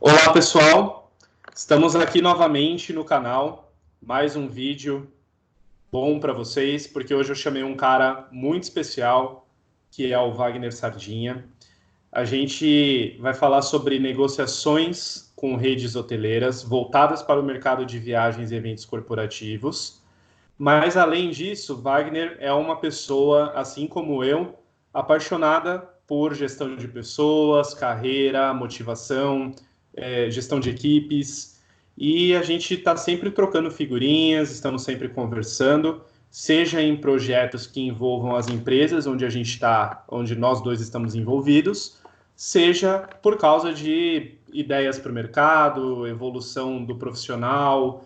Olá pessoal, estamos aqui novamente no canal, mais um vídeo bom para vocês, porque hoje eu chamei um cara muito especial, que é o Wagner Sardinha. A gente vai falar sobre negociações com redes hoteleiras voltadas para o mercado de viagens e eventos corporativos. Mas além disso, Wagner é uma pessoa, assim como eu, apaixonada por gestão de pessoas, carreira, motivação, gestão de equipes. E a gente está sempre trocando figurinhas, estamos sempre conversando, seja em projetos que envolvam as empresas onde a gente está, onde nós dois estamos envolvidos, seja por causa de ideias para o mercado, evolução do profissional,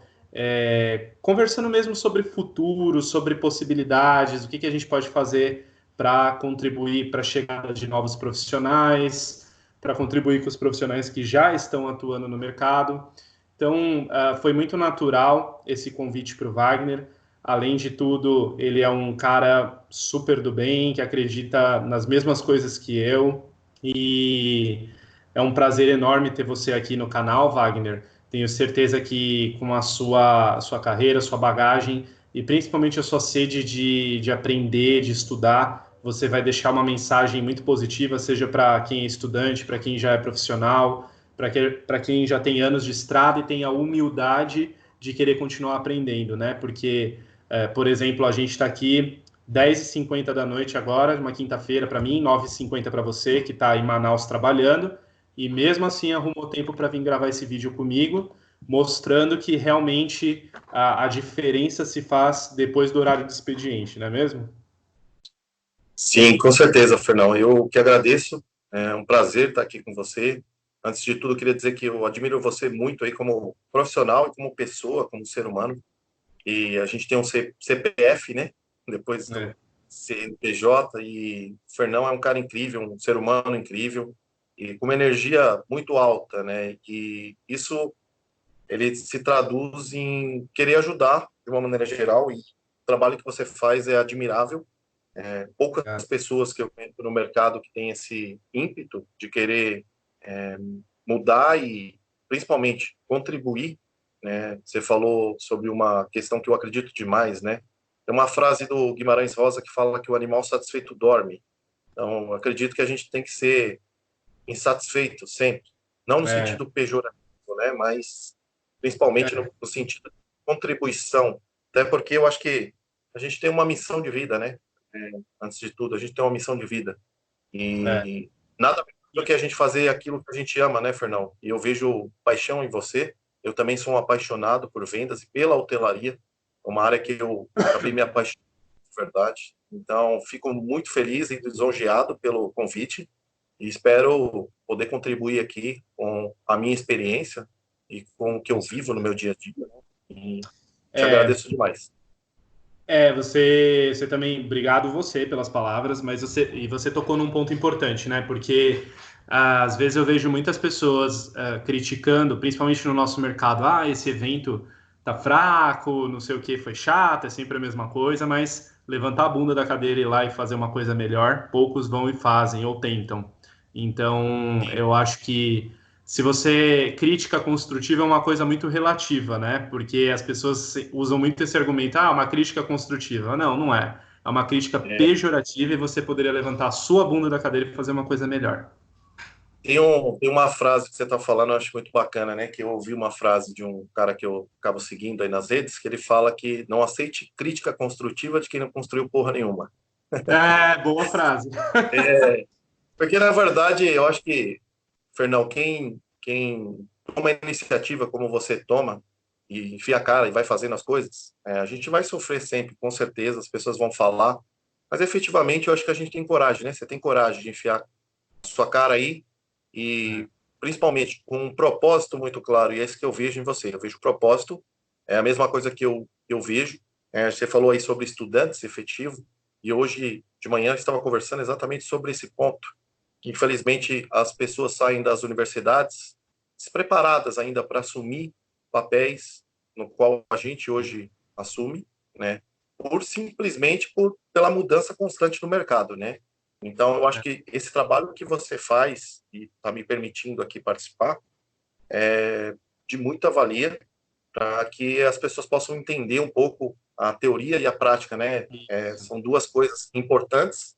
conversando mesmo sobre futuro, sobre possibilidades, o que a gente pode fazer para contribuir para a chegada de novos profissionais, para contribuir com os profissionais que já estão atuando no mercado. Então, foi muito natural esse convite para o Wagner. Além de tudo, ele é um cara super do bem, que acredita nas mesmas coisas que eu. E é um prazer enorme ter você aqui no canal, Wagner. Tenho certeza que com a sua carreira, a sua bagagem e principalmente a sua sede de aprender, de estudar, você vai deixar uma mensagem muito positiva, seja para quem é estudante, para quem já é profissional, para quem já tem anos de estrada e tem a humildade de querer continuar aprendendo, né? Porque, por exemplo, a gente está aqui 10h50 da noite agora, uma quinta-feira para mim, 9h50 para você, que está em Manaus trabalhando, e mesmo assim arrumou tempo para vir gravar esse vídeo comigo, mostrando que realmente a diferença se faz depois do horário de expediente, não é mesmo? Sim, com certeza, Fernão. Eu que agradeço. É um prazer estar aqui com você. Antes de tudo, eu queria dizer que eu admiro você muito aí como profissional e como pessoa, como ser humano. E a gente tem um CPF, né? Depois do É, CNPJ. E o Fernão é um cara incrível, um ser humano incrível e com uma energia muito alta, né? E isso ele se traduz em querer ajudar de uma maneira geral. E o trabalho que você faz é admirável. Poucas obrigado. pessoas que eu conheço no mercado que têm esse ímpeto de querer mudar e, principalmente, contribuir, né? Você falou sobre uma questão que eu acredito demais, né? Tem uma frase do Guimarães Rosa que fala que o animal satisfeito dorme. Então, eu acredito que a gente tem que ser insatisfeito sempre, não no É, sentido pejorativo, né? Mas principalmente é, no sentido de contribuição. Até porque eu acho que a gente tem uma missão de vida, né? Antes de tudo, a gente tem uma missão de vida. é. E nada melhor do que a gente fazer aquilo que a gente ama, né, Fernão? E eu vejo paixão em você. Eu também sou um apaixonado por vendas e pela hotelaria, uma área que eu acabei me apaixonando de verdade. Então, fico muito feliz e lisonjeado pelo convite e espero poder contribuir aqui com a minha experiência e com o que eu Com vivo no certeza. meu dia a dia. E te É, agradeço demais. você também, obrigado você pelas palavras, mas você tocou num ponto importante, né? Porque às vezes eu vejo muitas pessoas criticando, principalmente no nosso mercado, esse evento tá fraco, não sei o que, foi chato, é sempre a mesma coisa, mas levantar a bunda da cadeira e ir lá e fazer uma coisa melhor, poucos vão e fazem ou tentam. Então, eu acho que se você crítica construtiva é uma coisa muito relativa, né? Porque as pessoas usam muito esse argumento, uma crítica construtiva. Não, não é. É uma crítica É, pejorativa e você poderia levantar a sua bunda da cadeira e fazer uma coisa melhor. tem uma frase que você está falando, eu acho muito bacana, né? Que eu ouvi uma frase de um cara que eu acabo seguindo aí nas redes, que ele fala que não aceite crítica construtiva de quem não construiu porra nenhuma. É, boa frase. Porque, na verdade, eu acho que, Fernão, quem toma a iniciativa como você toma e enfia a cara e vai fazendo as coisas, a gente vai sofrer sempre, com certeza, as pessoas vão falar, mas efetivamente eu acho que a gente tem coragem, né? Você tem coragem de enfiar sua cara aí e principalmente com um propósito muito claro, e é isso que eu vejo em você. Eu vejo o propósito, é a mesma coisa que eu vejo. Você falou aí sobre estudantes efetivo, e hoje de manhã eu estava conversando exatamente sobre esse ponto. Que infelizmente as pessoas saem das universidades despreparadas ainda para assumir papéis no qual a gente hoje assume, né? Por simplesmente pela mudança constante do mercado, né? Então, eu acho que esse trabalho que você faz, e está me permitindo aqui participar, de muita valia para que as pessoas possam entender um pouco a teoria e a prática, né? Isso. São duas coisas importantes,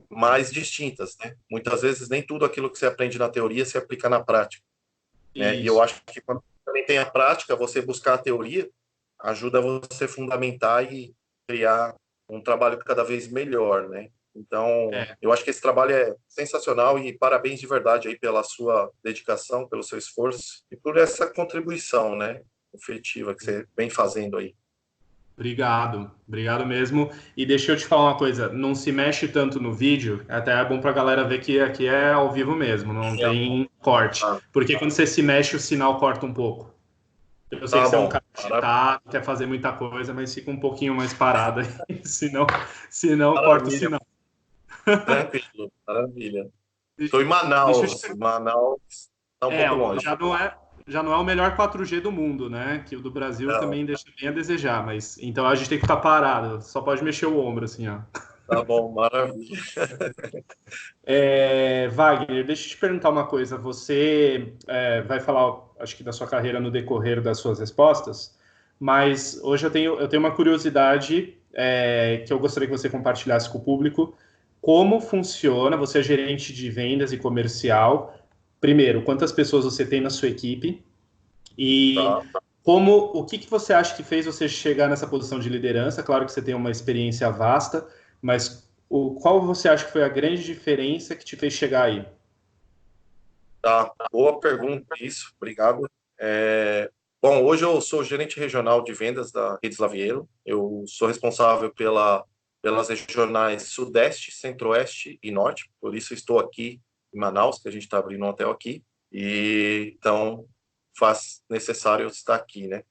mas distintas, né? Muitas vezes nem tudo aquilo que você aprende na teoria se aplica na prática, né? E eu Isso. acho que quando também tem a prática, você buscar a teoria ajuda você a fundamentar e criar um trabalho cada vez melhor, né? Então, É. eu acho que esse trabalho é sensacional e parabéns de verdade aí pela sua dedicação, pelo seu esforço e por essa contribuição, né, efetiva que você vem fazendo aí. Obrigado, obrigado mesmo. E deixa eu te falar uma coisa, não se mexe tanto no vídeo, até é bom pra galera ver que aqui é ao vivo mesmo, não tem corte. Ah, Porque quando você se mexe, o sinal corta um pouco. Eu sei que tá você é um bom, cara agitado, quer fazer muita coisa, mas fica um pouquinho mais parado aí, senão corta o maravilha, sinal. tranquilo, maravilha. De- Estou em Deixa eu te Manaus, perguntar. Manaus está um É, pouco longe. já não é o melhor 4G do mundo, né? Que o do Brasil Não, também deixa bem a desejar, mas então a gente tem que ficar parado, só pode mexer o ombro assim, ó. tá bom, maravilha. Wagner, deixa eu te perguntar uma coisa. Você vai falar, acho que da sua carreira no decorrer das suas respostas, mas hoje eu tenho uma curiosidade que eu gostaria que você compartilhasse com o público. Como funciona? Você é gerente de vendas e comercial. Primeiro, quantas pessoas você tem na sua equipe? E Tá. o que você acha que fez você chegar nessa posição de liderança? Claro que você tem uma experiência vasta, mas qual você acha que foi a grande diferença que te fez chegar aí? Tá, boa pergunta, isso, obrigado. Bom, hoje eu sou gerente regional de vendas da Rede Slaviero. Eu sou responsável pelas regionais Sudeste, Centro-Oeste e Norte, por isso estou aqui em Manaus, que a gente está abrindo um hotel aqui, e então faz necessário eu estar aqui, né?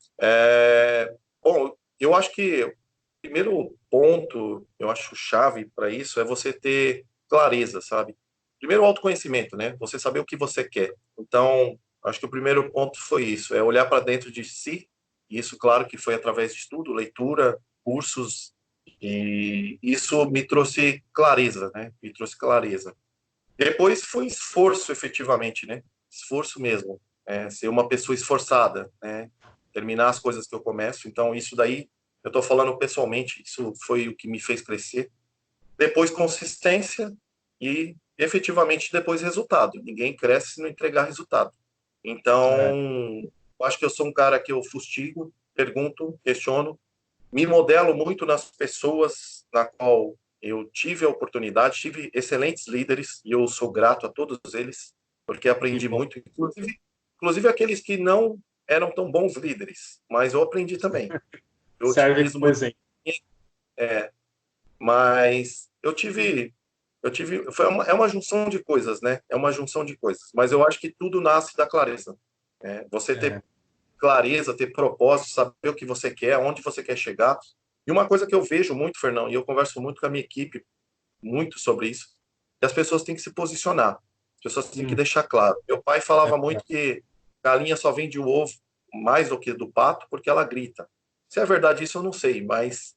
Bom, eu acho que o primeiro ponto, eu acho chave para isso é você ter clareza, sabe? Primeiro, o autoconhecimento, né? Você saber o que você quer. Então, acho que o primeiro ponto foi isso, é olhar para dentro de si. E isso, claro, que foi através de estudo, leitura, cursos, e isso me trouxe clareza, né? Me trouxe clareza. Depois foi esforço, efetivamente, né? Esforço mesmo. Ser uma pessoa esforçada, né? Terminar as coisas que eu começo. Então, isso daí, eu estou falando pessoalmente, isso foi o que me fez crescer. Depois consistência e efetivamente depois resultado. Ninguém cresce se não entregar resultado. É, Então, eu acho que eu sou um cara que eu fustigo, pergunto, questiono, me modelo muito nas pessoas na qual eu tive a oportunidade, tive excelentes líderes e eu sou grato a todos eles, porque que aprendi bom. muito, inclusive aqueles que não eram tão bons líderes, mas eu aprendi também. Eu Serve utilizo como muito, exemplo. mas é uma junção de coisas, né? É uma junção de coisas. Mas eu acho que tudo nasce da clareza. Você ter É, clareza, ter propósito, saber o que você quer, onde você quer chegar. E uma coisa que eu vejo muito, Fernão, e eu converso muito com a minha equipe, muito sobre isso, que as pessoas têm que se posicionar. As pessoas têm que hum, deixar claro. Meu pai é, falava muito que galinha só vende o ovo mais do que do pato porque ela grita. Se é verdade isso, eu não sei, mas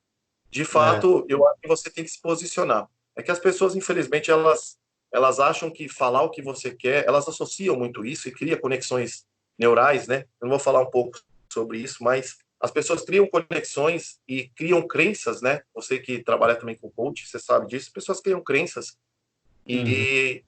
de é, fato, eu acho que você tem que se posicionar. É que as pessoas, infelizmente, elas acham que falar o que você quer, elas associam muito isso e cria conexões neurais, né? Eu não vou falar um pouco sobre isso, mas as pessoas criam conexões e criam crenças, né? Você que trabalha também com coach, você sabe disso. As pessoas criam crenças uhum, e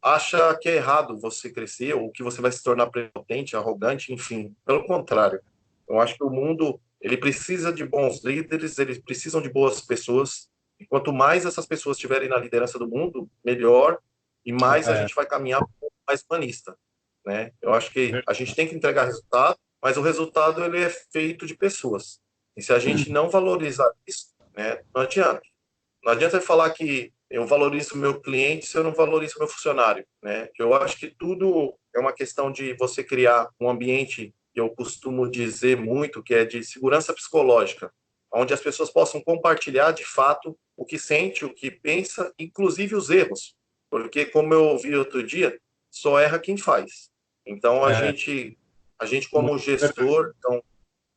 acha que é errado você crescer ou que você vai se tornar prepotente, arrogante, enfim. Pelo contrário, eu acho que o mundo ele precisa de bons líderes, eles precisam de boas pessoas. E quanto mais essas pessoas estiverem na liderança do mundo, melhor e mais a é, gente vai caminhar para um mundo mais humanista, né? Eu acho que a gente tem que entregar resultado, mas o resultado ele é feito de pessoas. E se a gente não valorizar isso, né, não adianta. Não adianta falar que eu valorizo o meu cliente se eu não valorizo o meu funcionário, né? Eu acho que tudo é uma questão de você criar um ambiente que eu costumo dizer muito, que é de segurança psicológica, onde as pessoas possam compartilhar de fato o que sente, o que pensa, inclusive os erros. Porque, como eu ouvi outro dia, só erra quem faz. Então, é, a gente muito como verdade. gestor, então,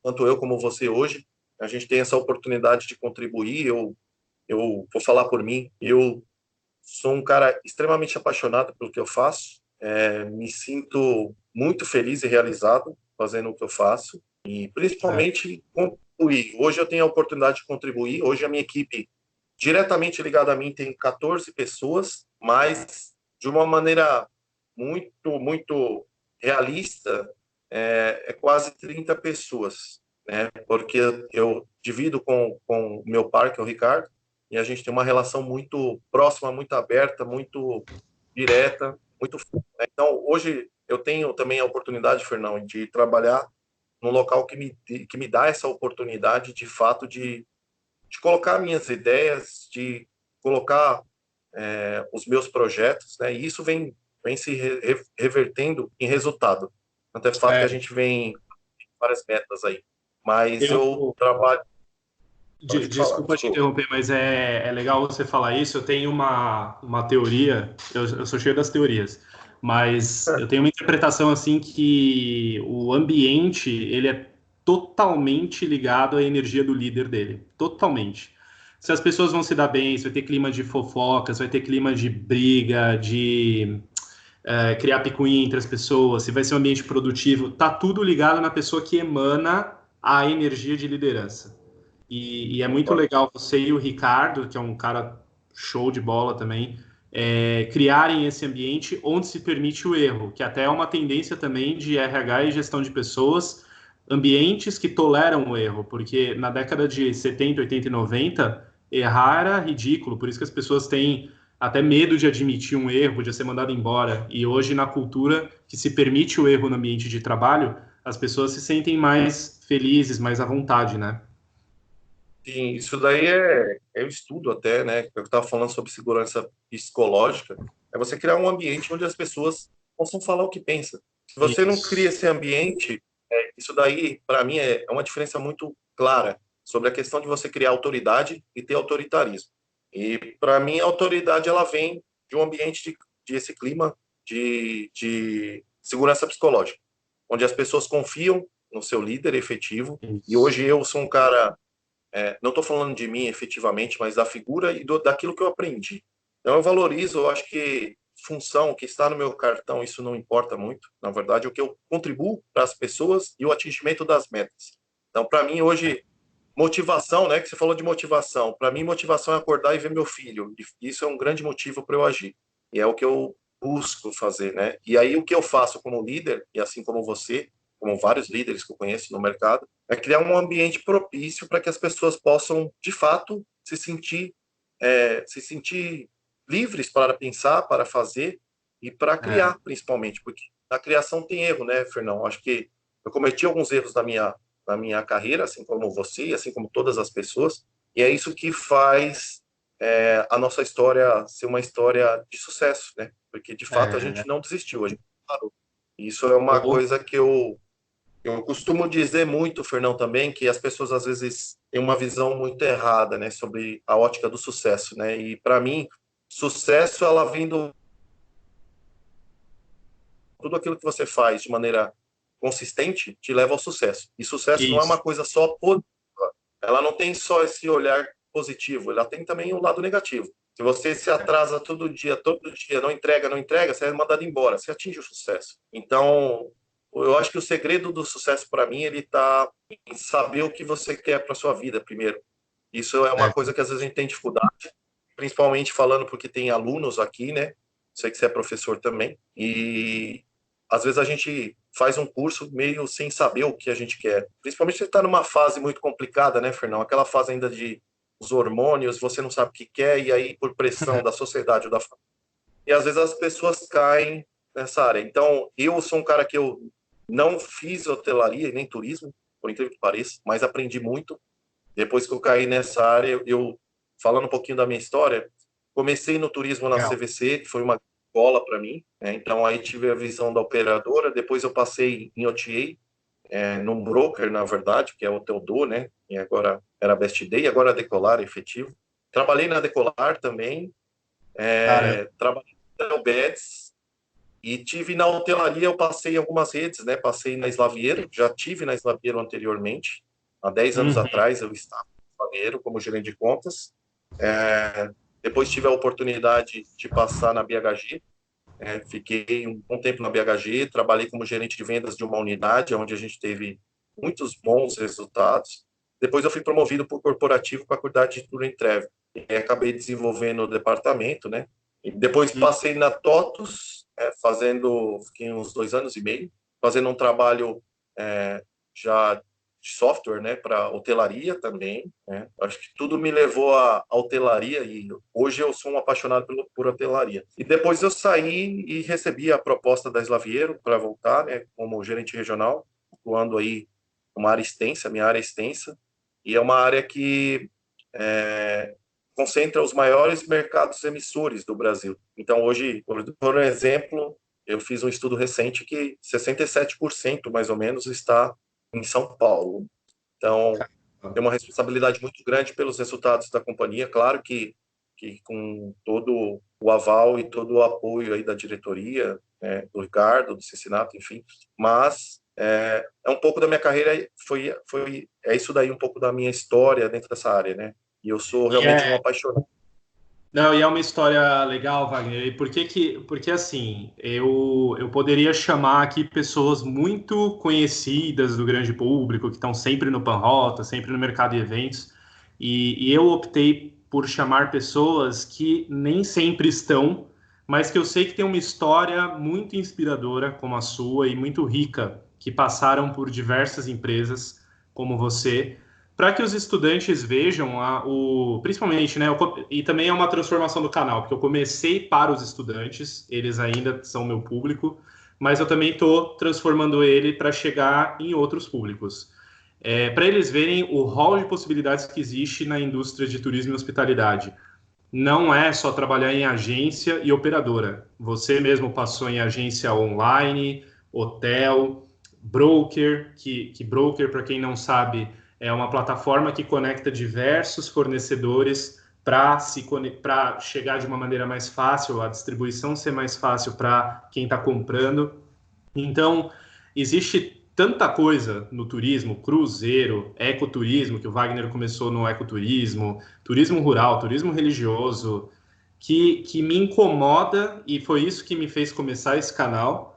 tanto eu como você hoje, a gente tem essa oportunidade de contribuir. Eu vou falar por mim, eu sou um cara extremamente apaixonado pelo que eu faço Me sinto muito feliz e realizado fazendo o que eu faço e principalmente contribuir. Hoje eu tenho a oportunidade de contribuir. Hoje a minha equipe diretamente ligada a mim tem 14 pessoas, mas de uma maneira muito realista, é quase 30 pessoas, né? Porque eu divido com o meu par, que é o Ricardo, e a gente tem uma relação muito próxima, muito aberta, muito direta, muito. Então, hoje eu tenho também a oportunidade, Fernão, de trabalhar num local que me dá essa oportunidade, de fato, de colocar minhas ideias, de colocar os meus projetos, né? E isso vem se revertendo em resultado. Tanto é fato que a É, gente vem várias metas aí. Mas eu eu, trabalho. Pode falar, Desculpa te desculpa. interromper, mas é legal você falar isso. Eu tenho uma teoria, eu sou cheio das teorias, mas eu tenho uma interpretação assim que o ambiente ele é totalmente ligado à energia do líder dele, totalmente. Se as pessoas vão se dar bem, se vai ter clima de fofocas, vai ter clima de briga, de criar picuinha entre as pessoas, se vai ser um ambiente produtivo, tá tudo ligado na pessoa que emana a energia de liderança. E é muito legal você e o Ricardo, que é um cara show de bola também, criarem esse ambiente onde se permite o erro, que até é uma tendência também de RH e gestão de pessoas, ambientes que toleram o erro, porque na década de 70, 80 e 90, errar era ridículo, por isso que as pessoas têm até medo de admitir um erro, de ser mandado embora. E hoje, na cultura que se permite o erro no ambiente de trabalho, as pessoas se sentem mais felizes, mais à vontade, né? Sim, isso daí é o estudo até, né? Eu estava falando sobre segurança psicológica. É você criar um ambiente onde as pessoas possam falar o que pensam. Se você não cria Isso. esse ambiente, isso daí, para mim, é uma diferença muito clara sobre a questão de você criar autoridade e ter autoritarismo. E, para mim, a autoridade, ela vem de um ambiente de esse clima de segurança psicológica, onde as pessoas confiam no seu líder efetivo. E Isso. hoje eu sou um cara, não estou falando de mim efetivamente, mas da figura e daquilo que eu aprendi. Então, eu valorizo, eu acho que função que está no meu cartão, isso não importa muito. Na verdade, o que eu contribuo para as pessoas e o atingimento das metas. Então, para mim, hoje, motivação, né? Que você falou de motivação. Para mim, motivação é acordar e ver meu filho. E isso é um grande motivo para eu agir. E é o que eu busco fazer, né? E aí, o que eu faço como líder, e assim como você, como vários líderes que eu conheço no mercado, é criar um ambiente propício para que as pessoas possam, de fato, se sentir livres para pensar, para fazer e para É, criar, principalmente, porque na criação tem erro, né, Fernão? Acho que eu cometi alguns erros na minha carreira, assim como você, assim como todas as pessoas, e é isso que faz a nossa história ser uma história de sucesso, né? Porque de fato a é, gente não desistiu, a gente parou. E isso é uma ou- coisa que eu costumo dizer muito, Fernão, também, que as pessoas às vezes têm uma visão muito errada, né, sobre a ótica do sucesso, né? E para mim, sucesso ela vem do tudo aquilo que você faz de maneira consistente te leva ao sucesso. E sucesso não é uma isso. coisa só positiva. Ela não tem só esse olhar positivo, ela tem também o lado negativo. Se você se atrasa todo dia, não entrega, você é mandado embora, você atinge o sucesso. Então, eu acho que o segredo do sucesso para mim, ele está em saber o que você quer para sua vida primeiro. Isso é uma É, coisa que às vezes a gente tem dificuldade, principalmente falando porque tem alunos aqui, né? Sei que você é professor também, e às vezes a gente faz um curso meio sem saber o que a gente quer. Principalmente se você está numa fase muito complicada, né, Fernão? Aquela fase ainda de os hormônios, você não sabe o que quer, e aí por pressão da sociedade ou da família. E às vezes as pessoas caem nessa área. Então, eu sou um cara que eu não fiz hotelaria e nem turismo, por incrível que pareça, mas aprendi muito. Depois que eu caí nessa área, falando um pouquinho da minha história, comecei no turismo na legal. CVC, que foi uma escola para mim, né? Então aí tive a visão da operadora, depois eu passei em OTA, num broker, na verdade, que é o Teodô, né? E agora era Best Day, agora a Decolar, efetivo. Trabalhei na Decolar também, Cara, trabalhei na Beds e tive na hotelaria, eu passei em algumas redes, né? Passei na Slaviero, já tive na Slaviero anteriormente, há 10 anos uhum, atrás eu estava na Slaviero como gerente de contas. Depois tive a oportunidade de passar na BHG, Fiquei um bom tempo na BHG, trabalhei como gerente de vendas de uma unidade, onde a gente teve muitos bons resultados. Depois eu fui promovido para o corporativo para cuidar de tudo em Treve. E acabei desenvolvendo o departamento, né? E depois passei na TOTUS, fiquei uns 2 anos e meio, fazendo um trabalho já de software, né, para hotelaria também, né? Acho que tudo me levou à hotelaria e hoje eu sou um apaixonado por hotelaria. E depois eu saí e recebi a proposta da Slaviero para voltar, né, como gerente regional, atuando aí uma área extensa, minha área é extensa, e é uma área que concentra os maiores mercados emissores do Brasil. Então, hoje, por exemplo, eu fiz um estudo recente que 67% mais ou menos está em São Paulo. Então, tem uma responsabilidade muito grande pelos resultados da companhia. Claro que com todo o aval e todo o apoio aí da diretoria, né, do Ricardo, do Cincinato, enfim, mas é um pouco da minha carreira, é isso daí um pouco da minha história dentro dessa área, né? E eu sou realmente um apaixonado. Não, e é uma história legal, Wagner. E porque assim, eu poderia chamar aqui pessoas muito conhecidas do grande público, que estão sempre no Panrota, sempre no mercado de eventos, e eu optei por chamar pessoas que nem sempre estão, mas que eu sei que tem uma história muito inspiradora, como a sua, e muito rica, que passaram por diversas empresas, como você, para que os estudantes vejam principalmente, né? E também é uma transformação do canal, porque eu comecei para os estudantes, eles ainda são meu público, mas eu também estou transformando ele para chegar em outros públicos. Para eles verem o rol de possibilidades que existe na indústria de turismo e hospitalidade. Não é só trabalhar em agência e operadora. Você mesmo passou em agência online, hotel, broker, que broker, para quem não sabe, é uma plataforma que conecta diversos fornecedores para chegar de uma maneira mais fácil, a distribuição ser mais fácil para quem está comprando. Então, existe tanta coisa no turismo, cruzeiro, ecoturismo, que o Wagner começou no ecoturismo, turismo rural, turismo religioso, que me incomoda, e foi isso que me fez começar esse canal,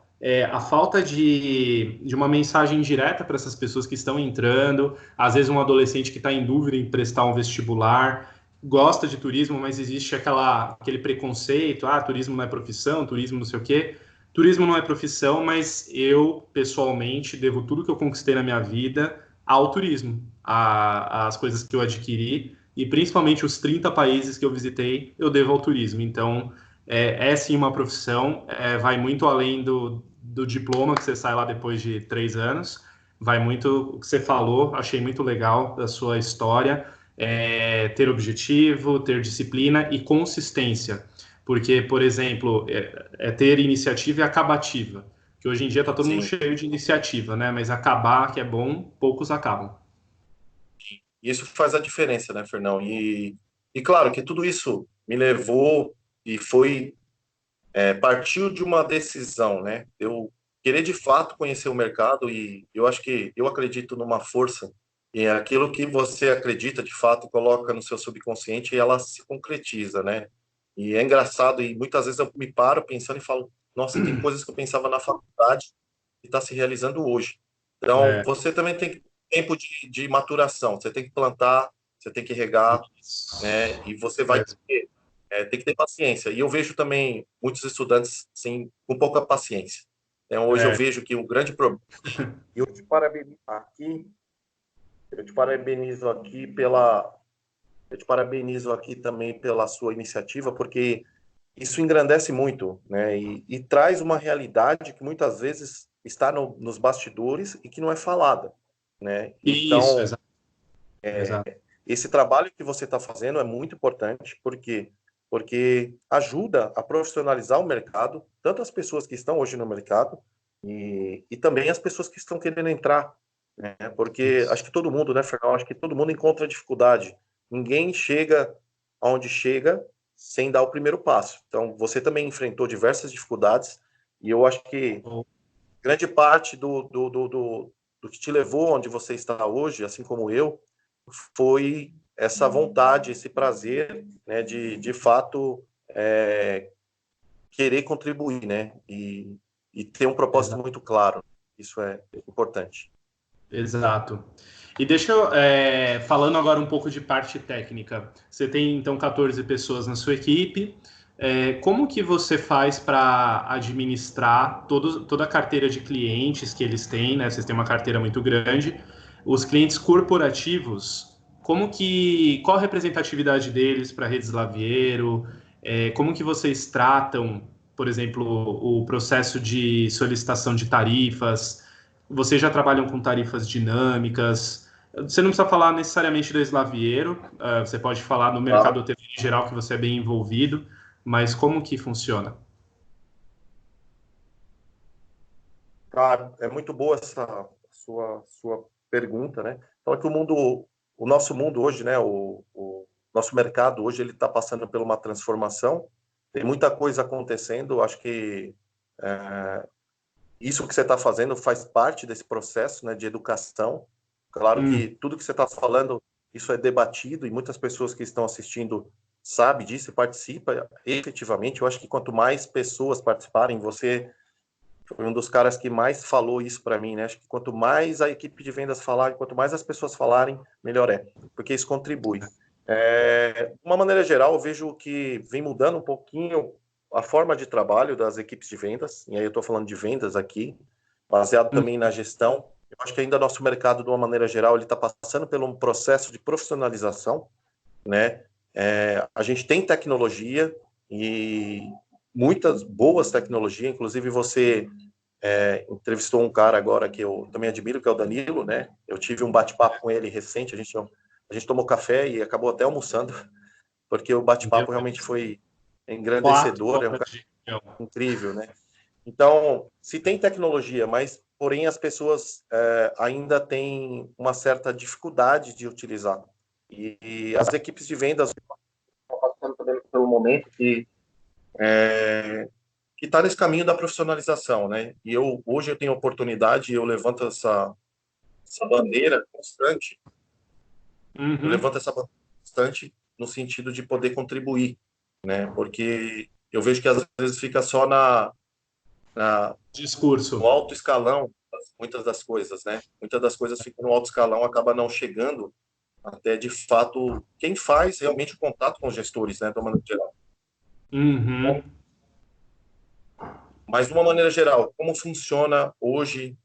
a falta de uma mensagem direta para essas pessoas que estão entrando, às vezes um adolescente que está em dúvida em prestar um vestibular, gosta de turismo, mas existe aquele preconceito, turismo não é profissão, turismo não sei o quê. Turismo não é profissão, mas eu, pessoalmente, devo tudo que eu conquistei na minha vida ao turismo, às coisas que eu adquiri, e principalmente os 30 países que eu visitei, eu devo ao turismo. Então, é sim uma profissão, vai muito além do diploma que você sai lá depois de 3 anos, vai muito o que você falou, achei muito legal da sua história, ter objetivo, ter disciplina e consistência. Porque, por exemplo, ter iniciativa e acabativa. Que hoje em dia está todo mundo Sim. cheio de iniciativa, né? Mas acabar, que é bom, poucos acabam. Isso faz a diferença, né, Fernão? E claro que tudo isso me levou e partiu de uma decisão, né? Eu querer de fato conhecer o mercado e eu acho que eu acredito numa força e é aquilo que você acredita de fato coloca no seu subconsciente e ela se concretiza, né? E é engraçado e muitas vezes eu me paro pensando e falo, nossa, tem coisas que eu pensava na faculdade que está se realizando hoje. Então, É, você também tem tempo de maturação, você tem que plantar, você tem que regar, né? E você vai ter, tem que ter paciência. E eu vejo também muitos estudantes sim, com pouca paciência. Então, hoje eu é, vejo que o grande problema. E eu te parabenizo aqui eu te parabenizo aqui também pela sua iniciativa, porque isso engrandece muito, né? E traz uma realidade que muitas vezes está nos bastidores e que não é falada, né? isso, Então, exato, exato. esse trabalho que você está fazendo é muito importante, porque ajuda a profissionalizar o mercado, tanto as pessoas que estão hoje no mercado e também as pessoas que estão querendo entrar, né? Porque acho que todo mundo, né, Fernando? Acho que todo mundo encontra dificuldade. Ninguém chega aonde chega sem dar o primeiro passo. Então, você também enfrentou diversas dificuldades e eu acho que grande parte do que te levou onde você está hoje, assim como eu, foi essa vontade, esse prazer, né, de fato querer contribuir, né? E ter um propósito Exato. muito claro. Isso é importante. Exato. E deixa eu, falando agora um pouco de parte técnica. Você tem, então, 14 pessoas na sua equipe. Como que você faz para administrar toda a carteira de clientes que eles têm, né? Vocês têm uma carteira muito grande. Os clientes corporativos, qual a representatividade deles para a Rede Slaviero? Como que vocês tratam, por exemplo, o processo de solicitação de tarifas? Vocês já trabalham com tarifas dinâmicas? Você não precisa falar necessariamente do Slaviero, você pode falar no Claro. mercado hoteleiro em geral, que você é bem envolvido, mas como que funciona? Cara, é muito boa essa sua pergunta, né? Fala que o nosso mundo hoje, né? O nosso mercado hoje, ele está passando por uma transformação. Tem muita coisa acontecendo. Acho que isso que você está fazendo faz parte desse processo, né? De educação. Claro que tudo que você está falando, isso é debatido e muitas pessoas que estão assistindo sabem disso e participam efetivamente. Eu acho que quanto mais pessoas participarem, você foi um dos caras que mais falou isso para mim, né? Acho que quanto mais a equipe de vendas falar, quanto mais as pessoas falarem, melhor é, porque isso contribui. De uma maneira geral, eu vejo que vem mudando um pouquinho a forma de trabalho das equipes de vendas, e aí eu estou falando de vendas aqui, baseado também na gestão. Eu acho que ainda nosso mercado, de uma maneira geral, ele está passando por um processo de profissionalização, né? A gente tem tecnologia e muitas boas tecnologias, inclusive você entrevistou um cara agora que eu também admiro, que é o Danilo, né? Eu tive um bate-papo com ele recente, a gente tomou café e acabou até almoçando, porque o Meu bate-papo realmente Deus. foi 4 engrandecedor, é um horas cara de reunião. incrível, né? Então, se tem tecnologia, mas porém as pessoas ainda têm uma certa dificuldade de utilizar. E as equipes de vendas estão passando também pelo momento que está nesse caminho da profissionalização, né? E hoje eu tenho a oportunidade, eu levanto essa bandeira constante, eu Uhum. levanto essa bandeira constante no sentido de poder contribuir, né? Porque eu vejo que às vezes fica só no Discurso. alto escalão, muitas das coisas, né? Muitas das coisas ficam no alto escalão, acaba não chegando até de fato quem faz realmente o contato com os gestores, né? De uma maneira geral. Uhum. Mas de uma maneira geral, como funciona hoje?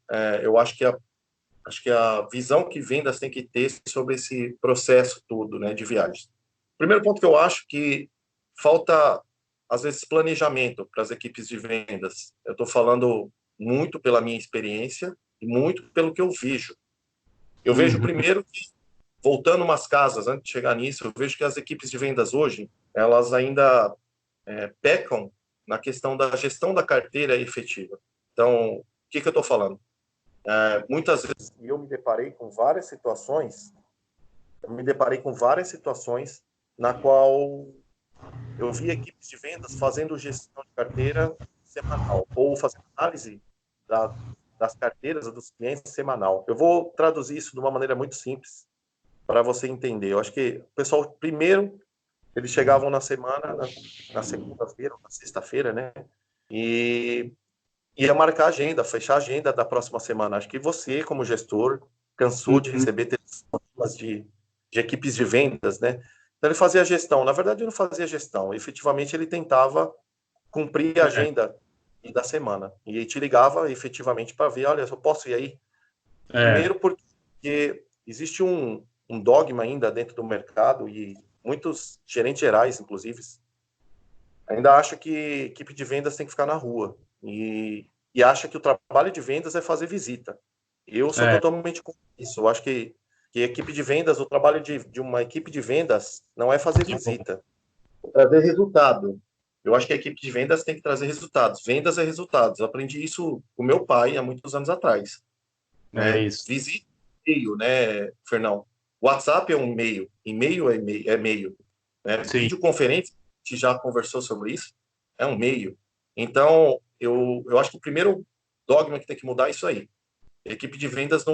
Eu acho que a visão que vendas tem que ter sobre esse processo todo, né, de viagem. Primeiro ponto que eu acho que falta, às vezes, planejamento para as equipes de vendas. Eu estou falando muito pela minha experiência e muito pelo que eu vejo. Eu vejo Uhum. primeiro que, voltando umas casas, antes de chegar nisso, eu vejo que as equipes de vendas hoje, elas ainda pecam na questão da gestão da carteira efetiva. Então, o que eu estou falando? Muitas vezes eu me deparei com várias situações na qual eu vi equipes de vendas fazendo gestão de carteira semanal ou fazendo análise da, das carteiras dos clientes semanal. Eu vou traduzir isso de uma maneira muito simples para você entender. Eu acho que o pessoal, primeiro, eles chegavam na semana, na segunda-feira, na sexta-feira, né? E ia marcar a agenda, fechar a agenda da próxima semana. Acho que você, como gestor, cansou de Uhum. receber telefonemas de equipes de vendas, né? Então ele fazia a gestão. Na verdade, ele não fazia gestão. Efetivamente, ele tentava cumprir a É, agenda da semana. E aí te ligava efetivamente para ver, olha, eu posso ir aí? é, Primeiro porque existe um dogma ainda dentro do mercado e muitos gerentes gerais, inclusive, ainda acham que equipe de vendas tem que ficar na rua e acha que o trabalho de vendas é fazer visita. Eu sou é, totalmente contra isso. Eu acho que equipe de vendas, o trabalho de uma equipe de vendas não é fazer visita, é trazer resultado. Eu acho que a equipe de vendas tem que trazer resultados. Vendas é resultados. Eu aprendi isso com meu pai há muitos anos atrás, é né? isso. Visita é meio, né, Fernão? WhatsApp é um meio, e-mail é meio, né? Sim. Videoconferência, a gente já conversou sobre isso, é um meio. Então, eu acho que o primeiro dogma que tem que mudar é isso aí. A equipe de vendas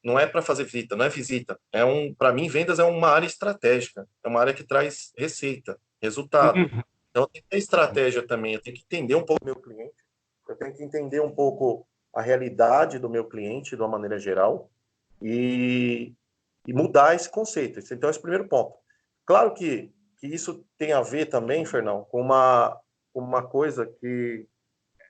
não é para fazer visita, não é visita. Para mim, vendas é uma área estratégica, é uma área que traz receita, resultado. Uhum. Então, tem que ter estratégia também. Eu tenho que entender um pouco do meu cliente, eu tenho que entender um pouco a realidade do meu cliente, de uma maneira geral, e, e mudar esse conceito. Então, esse é o primeiro ponto. Claro que isso tem a ver também, Fernão, com uma coisa que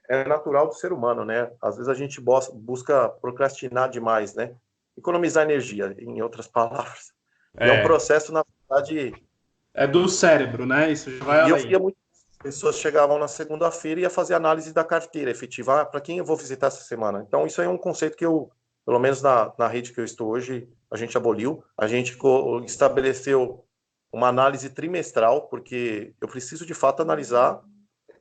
é natural do ser humano, né? Às vezes a gente busca procrastinar demais, né? Economizar energia, em outras palavras. E é um É, processo, na verdade, é do cérebro, né? Isso já vai e eu além. via muitas pessoas chegavam na segunda-feira e ia fazer análise da carteira efetiva. Ah, para quem eu vou visitar essa semana? Então, isso aí é um conceito que eu, pelo menos na rede que eu estou hoje, a gente aboliu. A gente estabeleceu uma análise trimestral, porque eu preciso, de fato, analisar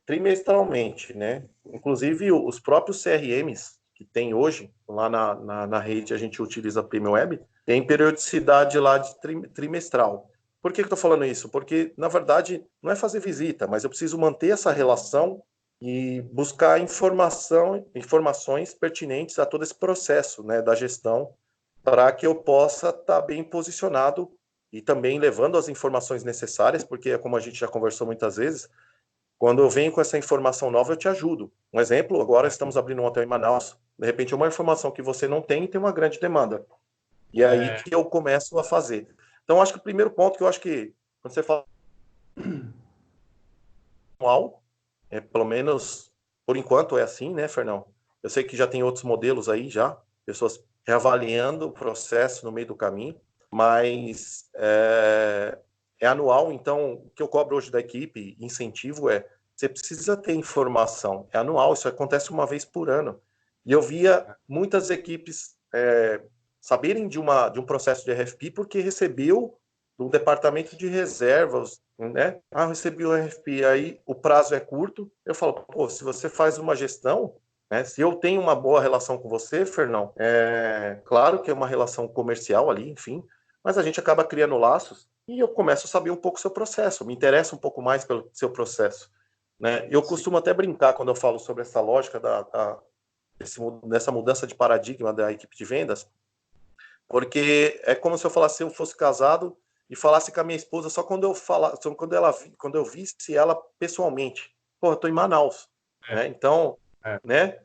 trimestralmente, né? Inclusive, os próprios CRMs que tem hoje, lá na rede, a gente utiliza a Premium Web, tem periodicidade lá de trimestral. Por que eu estou falando isso? Porque, na verdade, não é fazer visita, mas eu preciso manter essa relação e buscar informações pertinentes a todo esse processo, né, da gestão, para que eu possa estar bem posicionado e também levando as informações necessárias, porque, como a gente já conversou muitas vezes, quando eu venho com essa informação nova, eu te ajudo. Um exemplo, agora estamos abrindo um hotel em Manaus. De repente, uma informação que você não tem e tem uma grande demanda. E é aí É, que eu começo a fazer. Então, acho que o primeiro ponto que eu acho que, quando você fala anual, pelo menos por enquanto é assim, né, Fernão? Eu sei que já tem outros modelos aí já, pessoas reavaliando o processo no meio do caminho, mas é anual, então o que eu cobro hoje da equipe, incentivo você precisa ter informação, é anual, isso acontece uma vez por ano. E eu via muitas equipes saberem de um processo de RFP porque recebeu do departamento de reservas, né? Ah, recebi o RFP, aí o prazo é curto. Eu falo, pô, se você faz uma gestão, né? Se eu tenho uma boa relação com você, Fernão, claro que é uma relação comercial ali, enfim, mas a gente acaba criando laços e eu começo a saber um pouco o seu processo, me interessa um pouco mais pelo seu processo, né? Eu sim. costumo até brincar quando eu falo sobre essa lógica dessa mudança de paradigma da equipe de vendas, porque é como se eu falasse, se eu fosse casado e falasse com a minha esposa só quando eu falasse, quando eu visse ela pessoalmente. Pô, eu tô em Manaus, É, né? Então, é, né?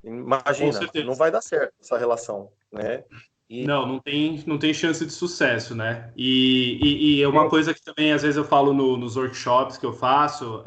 com Imagina, não certeza. vai dar certo essa relação, né? E Não, não tem chance de sucesso, né? E é uma coisa que também às vezes eu falo nos workshops que eu faço,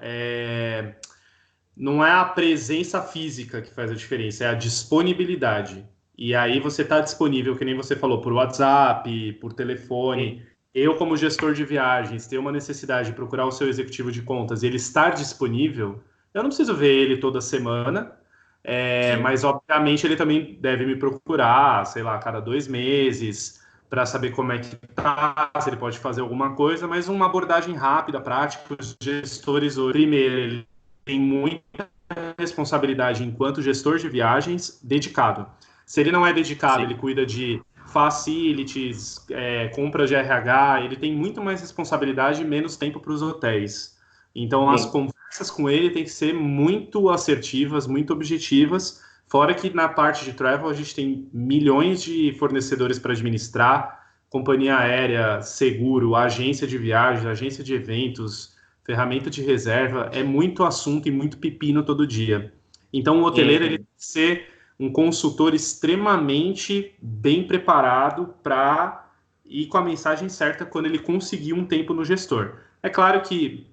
não é a presença física que faz a diferença, é a disponibilidade. E aí você está disponível, que nem você falou, por WhatsApp, por telefone. Eu, como gestor de viagens, ter uma necessidade de procurar o seu executivo de contas e ele estar disponível, eu não preciso ver ele toda semana, sim, mas obviamente ele também deve me procurar, sei lá, a cada 2 meses, para saber como é que tá, se ele pode fazer alguma coisa, mas uma abordagem rápida, prática. Os gestores, primeiro, ele tem muita responsabilidade enquanto gestor de viagens dedicado. Se ele não é dedicado, ele sim. cuida de facilities, compra de RH, ele tem muito mais responsabilidade e menos tempo para os hotéis. Então, as Sim. conversas com ele têm que ser muito assertivas, muito objetivas. Fora que na parte de travel a gente tem milhões de fornecedores para administrar, companhia aérea, seguro, agência de viagens, agência de eventos, ferramenta de reserva, é muito assunto e muito pepino todo dia. Então, o hoteleiro ele tem Uhum. que ser um consultor extremamente bem preparado para ir com a mensagem certa quando ele conseguir um tempo no gestor. É claro que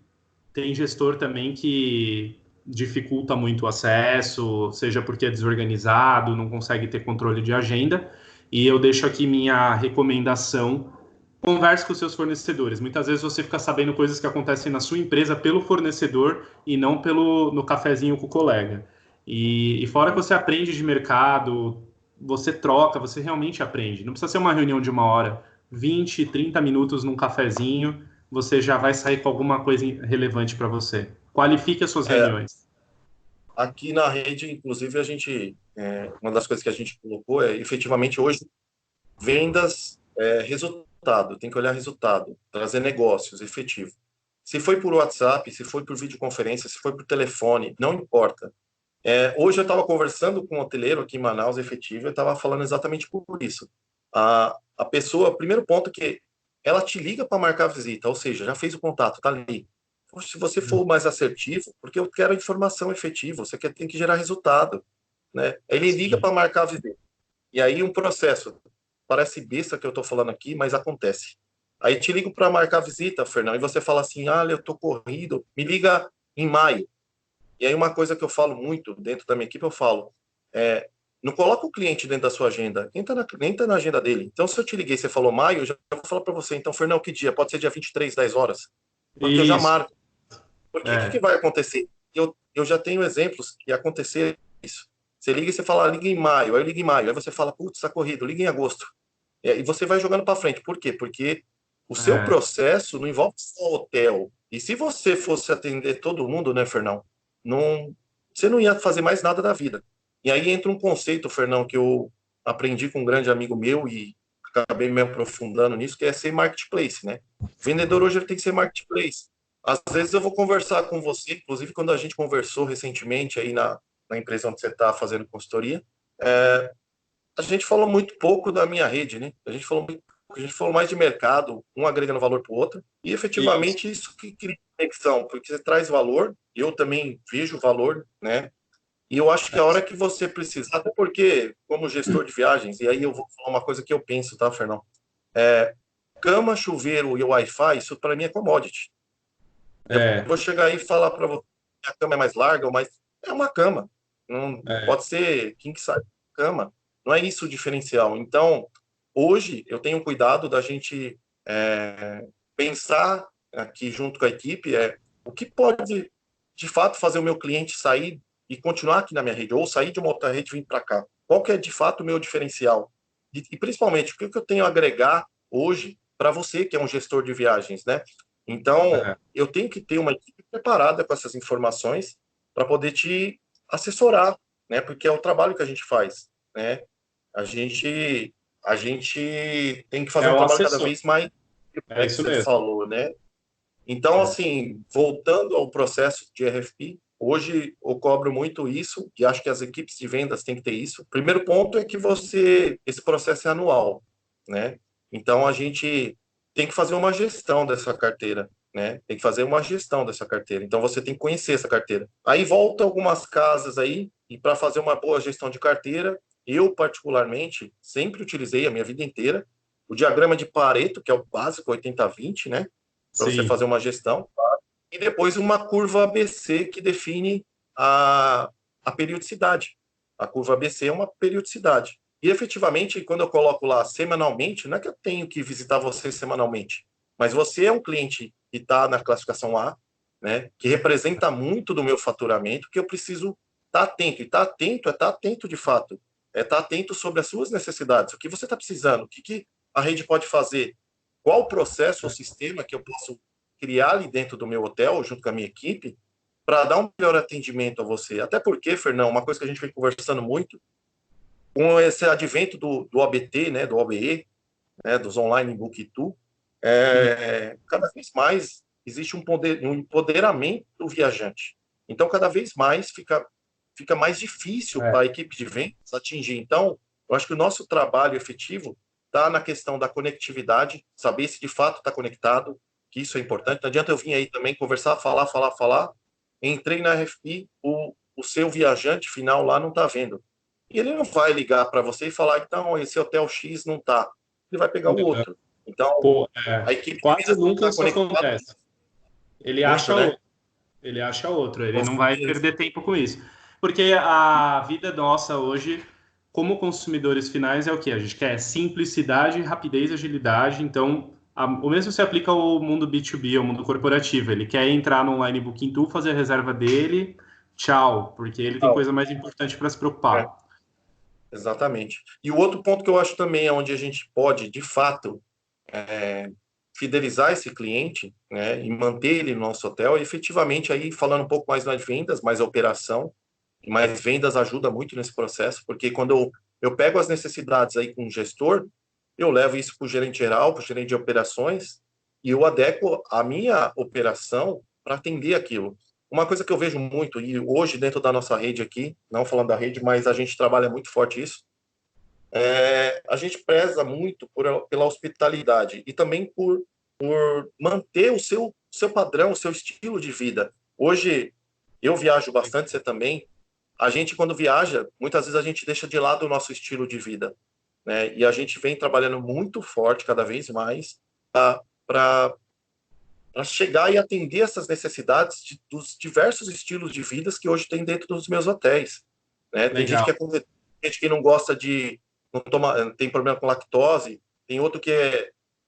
tem gestor também que dificulta muito o acesso, seja porque é desorganizado, não consegue ter controle de agenda. E eu deixo aqui minha recomendação: converse com os seus fornecedores. Muitas vezes você fica sabendo coisas que acontecem na sua empresa pelo fornecedor e não no cafezinho com o colega. E fora que você aprende de mercado, você troca, você realmente aprende. Não precisa ser uma reunião de 1 hora, 20, 30 minutos num cafezinho, você já vai sair com alguma coisa relevante para você. Qualifique as suas É, reuniões. aqui na rede, inclusive, uma das coisas que a gente colocou é, efetivamente, hoje, vendas, resultado, tem que olhar resultado, trazer negócios efetivo. Se foi por WhatsApp, se foi por videoconferência, se foi por telefone, não importa. Hoje eu estava conversando com um hoteleiro aqui em Manaus, efetivo, e estava falando exatamente por isso. A pessoa, primeiro ponto que ela te liga para marcar a visita, ou seja, já fez o contato, tá ali. se você for mais assertivo, porque eu quero informação efetiva, você tem que gerar resultado, né? Ele liga Sim. para marcar a visita. E aí um processo, parece besta que eu estou falando aqui, mas acontece. Aí te ligo para marcar a visita, Fernando, e você fala assim, eu estou corrido, me liga em maio. E aí uma coisa que eu falo muito dentro da minha equipe, eu falo, não coloca o cliente dentro da sua agenda, nem tá na agenda dele. Então, se eu te liguei e você falou maio, eu já vou falar para você, então, Fernando, que dia? Pode ser dia 23, 10 horas. Porque eu já Isso. marco. Porque o que vai acontecer? Eu já tenho exemplos que aconteceram isso. Você liga e você fala, liga em maio, aí eu ligo em maio, aí você fala, putz, está corrido, liga em agosto. E você vai jogando para frente. Por quê? Porque o seu É, processo não envolve só hotel. E se você fosse atender todo mundo, né, Fernão? Não, você não ia fazer mais nada da vida. E aí entra um conceito, Fernão, que eu aprendi com um grande amigo meu e acabei me aprofundando nisso, que é ser marketplace, né? O vendedor hoje ele tem que ser marketplace. Às vezes eu vou conversar com você, inclusive quando a gente conversou recentemente aí na empresa onde você está fazendo consultoria, a gente falou muito pouco da minha rede, né? A gente falou mais de mercado, um agregando valor para o outro, e isso. efetivamente isso que cria conexão, porque você traz valor, eu também vejo valor, né? E eu acho que a hora que você precisar, até porque, como gestor de viagens, e aí eu vou falar uma coisa que eu penso, tá, Fernão? Cama, chuveiro e Wi-Fi, isso para mim é commodity. Eu É, vou chegar aí e falar para você que a cama é mais larga, ou mais. É uma cama. Não, é, pode ser king size cama. Não é isso o diferencial. Então, hoje, eu tenho cuidado da gente pensar aqui junto com a equipe o que pode, de fato, fazer o meu cliente sair e continuar aqui na minha rede, ou sair de uma outra rede e vir para cá. Qual que é, de fato, o meu diferencial? E principalmente, o que eu tenho a agregar hoje para você, que é um gestor de viagens, né? Então, é. eu tenho que ter uma equipe preparada com essas informações para poder te assessorar, né? Porque é o trabalho que a gente faz, né? A gente, a gente tem que fazer É um o trabalho cada assessor. vez mais, É que isso você mesmo. falou, né? Então, É. assim, voltando ao processo de RFP, hoje eu cobro muito isso e acho que as equipes de vendas têm que ter isso. Primeiro ponto é que esse processo é anual, né? Então, a gente tem que fazer uma gestão dessa carteira, né? Tem que fazer uma gestão dessa carteira. Então, você tem que conhecer essa carteira. Aí volta algumas casas aí e para fazer uma boa gestão de carteira, eu particularmente sempre utilizei a minha vida inteira o diagrama de Pareto, que é o básico 80-20, né? Para você Sim. fazer uma gestão, e depois uma curva ABC que define a periodicidade. A curva ABC é uma periodicidade. E efetivamente, quando eu coloco lá semanalmente, não é que eu tenho que visitar você semanalmente, mas você é um cliente que está na classificação A, né, que representa muito do meu faturamento, que eu preciso estar atento. E estar atento é estar atento de fato. É estar atento sobre as suas necessidades. O que você está precisando? O que a rede pode fazer? Qual o processo ou sistema que eu posso criar ali dentro do meu hotel, junto com a minha equipe, para dar um melhor atendimento a você. Até porque, Fernão, uma coisa que a gente vem conversando muito, com esse advento do OBT, né, do OBE, né, dos Online Book Tool, E, cada vez mais existe um empoderamento do viajante. Então, cada vez mais fica mais difícil é, para a equipe de vendas atingir. Então, eu acho que o nosso trabalho efetivo está na questão da conectividade, saber se de fato está conectado, que isso é importante. Não adianta eu vir aí também conversar, falar. Entrei na RFP, o seu viajante final lá não está vendo. E ele não vai ligar para você e falar, então, esse hotel X não está. Ele vai pegar o outro. Então, pô, a equipe de quase vendas tem que nunca estar isso conectada acontece. Ele muito, acha né? outro. Ele acha outro. Ele Com não vai certeza. perder tempo com isso. Porque a vida nossa hoje, como consumidores finais, é o que? A gente quer simplicidade, rapidez, agilidade. Então, o mesmo se aplica ao mundo B2B, ao mundo corporativo. Ele quer entrar no Online Booking Tool, fazer a reserva dele, tchau, porque ele tem Não, coisa mais importante para se é, preocupar. exatamente. E o outro ponto que eu acho também é onde a gente pode, de fato, fidelizar esse cliente, né, e manter ele no nosso hotel, e efetivamente aí falando um pouco mais nas vendas, mais a operação, mas vendas ajuda muito nesse processo, porque quando eu pego as necessidades aí com o gestor, eu levo isso para o gerente geral, para o gerente de operações, e eu adequo a minha operação para atender aquilo. Uma coisa que eu vejo muito, e hoje dentro da nossa rede aqui, não falando da rede, mas a gente trabalha muito forte isso, a gente preza muito pela hospitalidade e também por manter o seu seu padrão, o seu estilo de vida. Hoje, eu viajo bastante, você também. A gente, quando viaja, muitas vezes a gente deixa de lado o nosso estilo de vida, né? E a gente vem trabalhando muito forte, cada vez mais, para chegar e atender essas necessidades dos diversos estilos de vidas que hoje tem dentro dos meus hotéis, né? Tem gente Legal. que gente que não gosta de, não toma, tem problema com lactose, tem outro que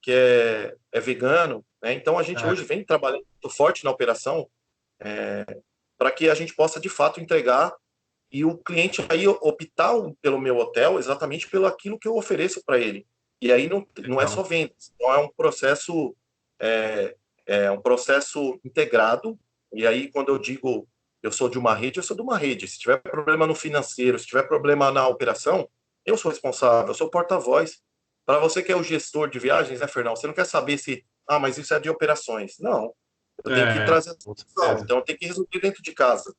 é vegano, né? Então a gente É, hoje vem trabalhando muito forte na operação para que a gente possa de fato entregar e o cliente aí optar pelo meu hotel exatamente pelo aquilo que eu ofereço para ele. E aí não é só legal. vendas, então é, é um processo integrado. E aí quando eu digo eu sou de uma rede, eu sou de uma rede. Se tiver problema no financeiro, se tiver problema na operação, eu sou responsável, eu sou porta-voz. Para você que é o gestor de viagens, né, Fernão? Você não quer saber se, mas isso é de operações. Não, eu tenho que trazer a Com solução, certeza. então eu tenho que resolver dentro de casa,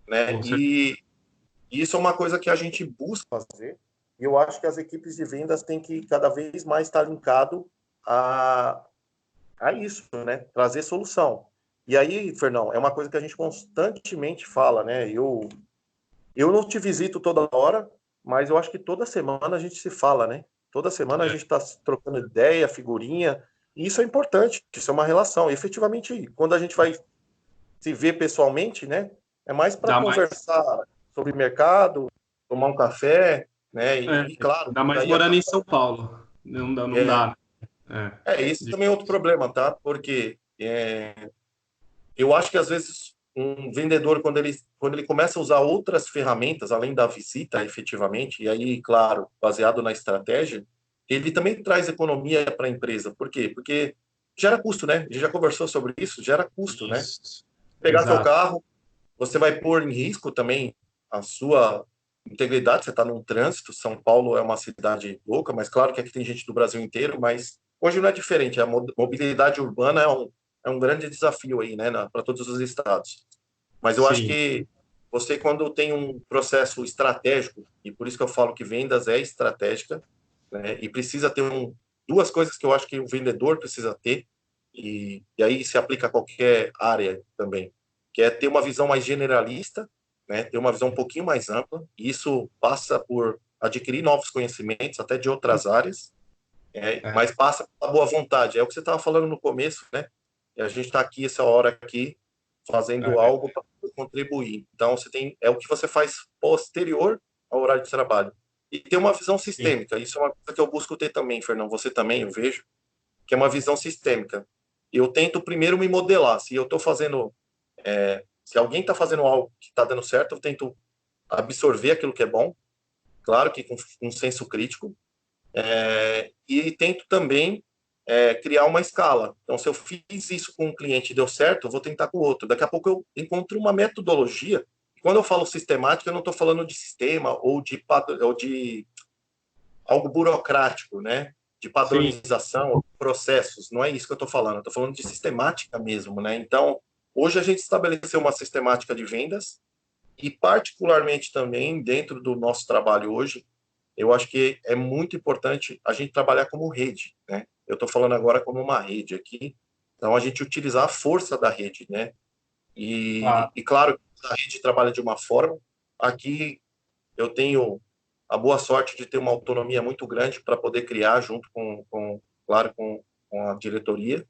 né? Com certeza. E isso é uma coisa que a gente busca fazer. E eu acho que as equipes de vendas têm que cada vez mais estar linkado a, a isso, né? Trazer solução. E aí, Fernão, é uma coisa que a gente constantemente fala, né? Eu não te visito toda hora, mas eu acho que toda semana a gente se fala, né? Toda semana a gente está trocando ideia, figurinha, e isso é importante, isso é uma relação. E, efetivamente, quando a gente vai se ver pessoalmente, né? É mais para Dá mais, conversar sobre mercado, tomar um café, né? E claro, dá mais daí morando em São Paulo. Não dá, não é, dá. Né? esse também é outro problema, tá? Porque eu acho que às vezes um vendedor, quando ele começa a usar outras ferramentas, além da visita, efetivamente, e aí, claro, baseado na estratégia, ele também traz economia para a empresa. Por quê? Porque gera custo, né? A gente já conversou sobre isso, gera custo, né? Isso. Pegar seu Exato. carro, você vai pôr em risco também a sua integridade. Você está num trânsito. São Paulo é uma cidade louca, mas claro que aqui tem gente do Brasil inteiro. Mas hoje não é diferente. A mobilidade urbana é um grande desafio aí, né, para todos os estados. Mas eu acho Sim. que você, quando tem um processo estratégico, e por isso que eu falo que vendas é estratégica, né, e precisa ter duas coisas que eu acho que o vendedor precisa ter, e aí se aplica a qualquer área também, que é ter uma visão mais generalista, né, ter uma visão um pouquinho mais ampla, e isso passa por adquirir novos conhecimentos, até de outras áreas, É, mas passa pela boa vontade. É o que você estava falando no começo, né? E a gente está aqui, essa hora aqui, fazendo é, algo para contribuir. Então, é o que você faz posterior ao horário de trabalho. E ter uma visão sim. sistêmica. Isso é uma coisa que eu busco ter também, Fernão. Você também, eu vejo, que é uma visão sistêmica. Eu tento primeiro me modelar. Se eu estou fazendo, se alguém está fazendo algo que está dando certo, eu tento absorver aquilo que é bom, claro que com um senso crítico, e tento também criar uma escala. Então, se eu fiz isso com um cliente e deu certo, eu vou tentar com o outro. Daqui a pouco eu encontro uma metodologia. Quando eu falo sistemática, eu não estou falando de sistema ou de algo burocrático, né? De Sim. padronização, processos. Não é isso que eu estou falando. Eu estou falando de sistemática mesmo, né? Então, hoje a gente estabeleceu uma sistemática de vendas e, particularmente também, dentro do nosso trabalho hoje, eu acho que é muito importante a gente trabalhar como rede, né? Eu estou falando agora como uma rede aqui, então a gente utilizar a força da rede, né? Ah, E claro, a rede trabalha de uma forma. Aqui eu tenho a boa sorte de ter uma autonomia muito grande para poder criar junto claro, com a diretoria,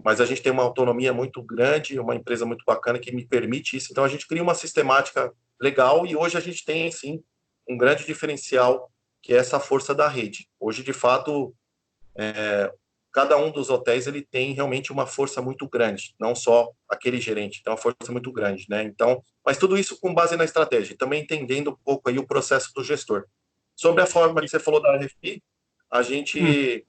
mas a gente tem uma autonomia muito grande, uma empresa muito bacana que me permite isso. Então a gente cria uma sistemática legal e hoje a gente tem, sim, um grande diferencial que é essa força da rede. Hoje, de fato, cada um dos hotéis ele tem realmente uma força muito grande, não só aquele gerente, tem uma força muito grande, né? Então, mas tudo isso com base na estratégia, também entendendo um pouco aí o processo do gestor. Sobre a forma que você falou da RFP, a hum, gente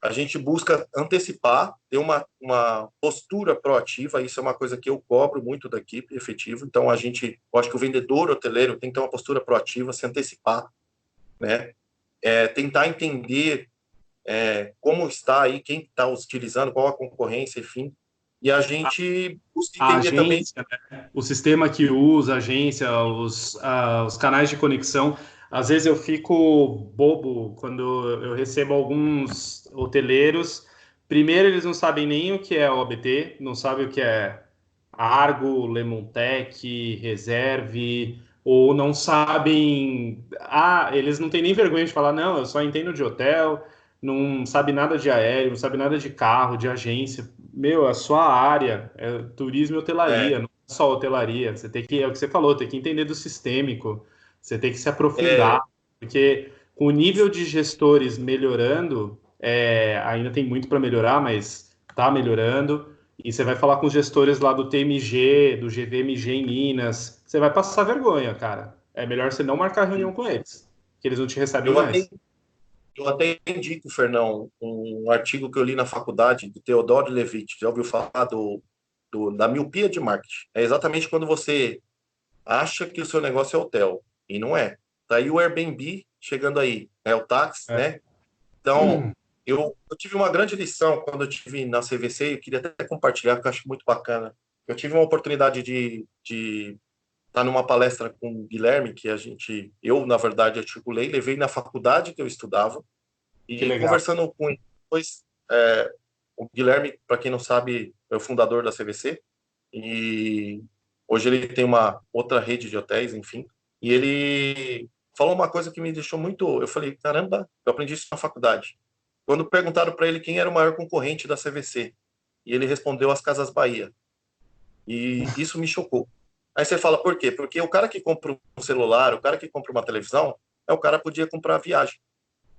a gente busca antecipar, ter uma postura proativa, isso é uma coisa que eu cobro muito da equipe efetiva. Então, eu acho que o vendedor hoteleiro tem que ter uma postura proativa, se antecipar, né? Tentar entender como está aí, quem está utilizando, qual a concorrência, enfim. E a gente busca a entender também. agência, né? O sistema que usa, a agência, os canais de conexão. Às vezes eu fico bobo quando eu recebo alguns hoteleiros Primeiro, eles não sabem nem o que é OBT, não sabem o que é Argo, Lemontec, Reserve, ou não sabem. Ah, eles não têm nem vergonha de falar, não, eu só entendo de hotel, não sabe nada de aéreo, não sabe nada de carro, de agência. Meu, a sua área é turismo e hotelaria, É, não é só hotelaria. Você tem que, é o que você falou, tem que entender do sistêmico, você tem que se aprofundar, é, porque com o nível de gestores melhorando, ainda tem muito para melhorar, mas está melhorando. E você vai falar com os gestores lá do TMG, do GVMG em Minas, você vai passar vergonha, cara. É melhor você não marcar reunião com eles, que eles não te recebem eu até, mais. eu até indico, Fernão, um artigo que eu li na faculdade, do Theodore Levitt. Já ouviu falar da miopia de marketing? É exatamente quando você acha que o seu negócio é hotel, e não é. Tá aí o Airbnb chegando aí, né? O táxi, É. né? Então, eu tive uma grande lição quando eu tive na CVC, eu queria até compartilhar, porque eu acho muito bacana. Eu tive uma oportunidade de estar numa palestra com o Guilherme, que eu, na verdade, articulei, levei na faculdade que eu estudava, Que e legal. conversando com ele, depois, o Guilherme, para quem não sabe, é o fundador da CVC, e hoje ele tem uma outra rede de hotéis, enfim, e ele falou uma coisa que me deixou muito. Eu falei, caramba, eu aprendi isso na faculdade. Quando perguntaram para ele quem era o maior concorrente da CVC, e ele respondeu as Casas Bahia. E isso me chocou. Aí você fala, por quê? Porque o cara que compra um celular, o cara que compra uma televisão, o cara podia comprar viagem,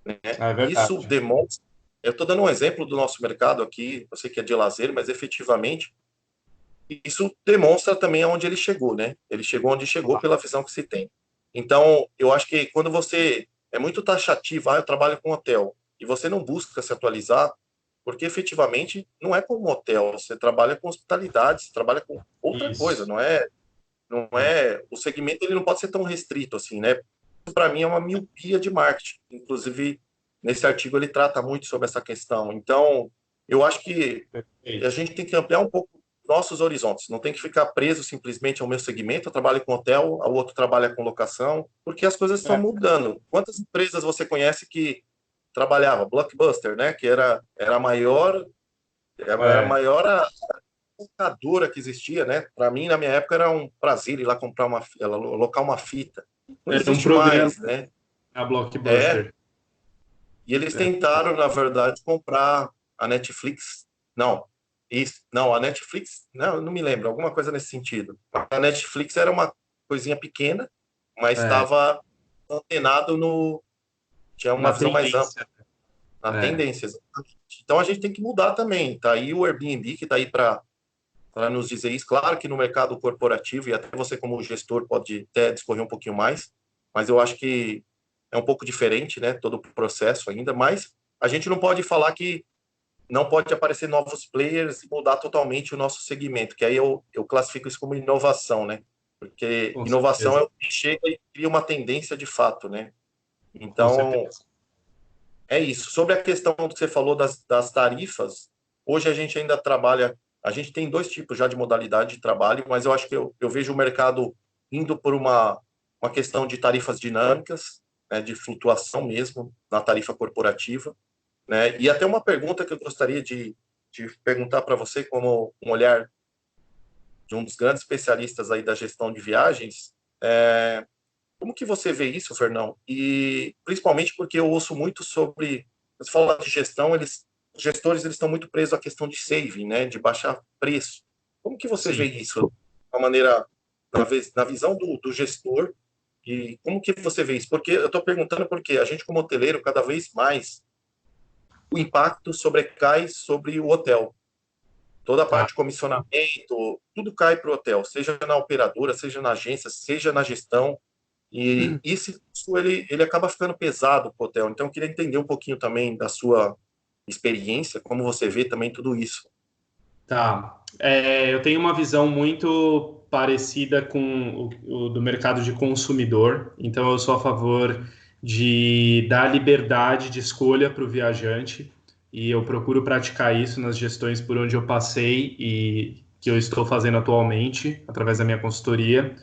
né? É E isso verdade. demonstra. Eu estou dando um exemplo do nosso mercado aqui, eu sei que é de lazer, mas efetivamente isso demonstra também aonde ele chegou, né? Ele chegou onde chegou pela visão que se tem. Então, eu acho que quando você é muito taxativo, eu trabalho com hotel, e você não busca se atualizar, porque efetivamente não é como hotel, você trabalha com hospitalidade, você trabalha com outra coisa, Isso. É. o segmento ele não pode ser tão restrito assim, né? Para mim é uma miopia de marketing. Inclusive, nesse artigo ele trata muito sobre essa questão. Então, eu acho que a Perfeito. gente tem que ampliar um pouco nossos horizontes. Não tem que ficar preso simplesmente ao meu segmento. Eu trabalho com hotel, o outro trabalha com locação, porque as coisas estão É, mudando. Quantas empresas você conhece que trabalhava? Blockbuster, né? Que era a é. maior locadora que existia, né? Para mim, na minha época, era um prazer ir lá comprar alocar uma fita. Não Era um existe programa, mais, né? a É, Blockbuster. e eles É. tentaram, na verdade, comprar a Netflix. Não, isso, não, a Netflix, não me lembro, alguma coisa nesse sentido. A Netflix era uma coisinha pequena, mas É. estava antenado no, tinha uma Na visão mais ampla, tendência. na É. tendência. Exatamente. Então a gente tem que mudar também. Tá aí o Airbnb que está aí para nos dizer isso. Claro que no mercado corporativo, e até você como gestor pode até discorrer um pouquinho mais, mas eu acho que é um pouco diferente, né, todo o processo ainda, mas a gente não pode falar que não pode aparecer novos players e mudar totalmente o nosso segmento, que aí eu classifico isso como inovação, né? Porque Com inovação certeza. é o que chega e cria uma tendência de fato, né? Com Então, certeza. é isso. Sobre a questão que você falou das tarifas, hoje a gente ainda trabalha, a gente tem dois tipos já de modalidade de trabalho, mas eu acho que eu vejo o mercado indo por uma questão de tarifas dinâmicas, né, de flutuação mesmo na tarifa corporativa, né? E até uma pergunta que eu gostaria de perguntar para você, como um olhar de um dos grandes especialistas aí da gestão de viagens, como que você vê isso, Fernão? E principalmente porque eu ouço muito sobre, você fala de gestão, os gestores eles estão muito presos à questão de saving, né, de baixar preço. Como que você vê Sim. isso? De uma maneira, na visão do gestor, e como que você vê isso? Porque eu estou perguntando porque a gente como hoteleiro, cada vez mais, o impacto sobrecai sobre o hotel. Toda a Tá. parte de comissionamento, tudo cai para o hotel, seja na operadora, seja na agência, seja na gestão. E isso ele acaba ficando pesado para o hotel. Então, eu queria entender um pouquinho também da sua experiência, como você vê também tudo isso. Tá. Eu tenho uma visão muito parecida com o do mercado de consumidor, então eu sou a favor de dar liberdade de escolha para o viajante e eu procuro praticar isso nas gestões por onde eu passei e que eu estou fazendo atualmente, através da minha consultoria.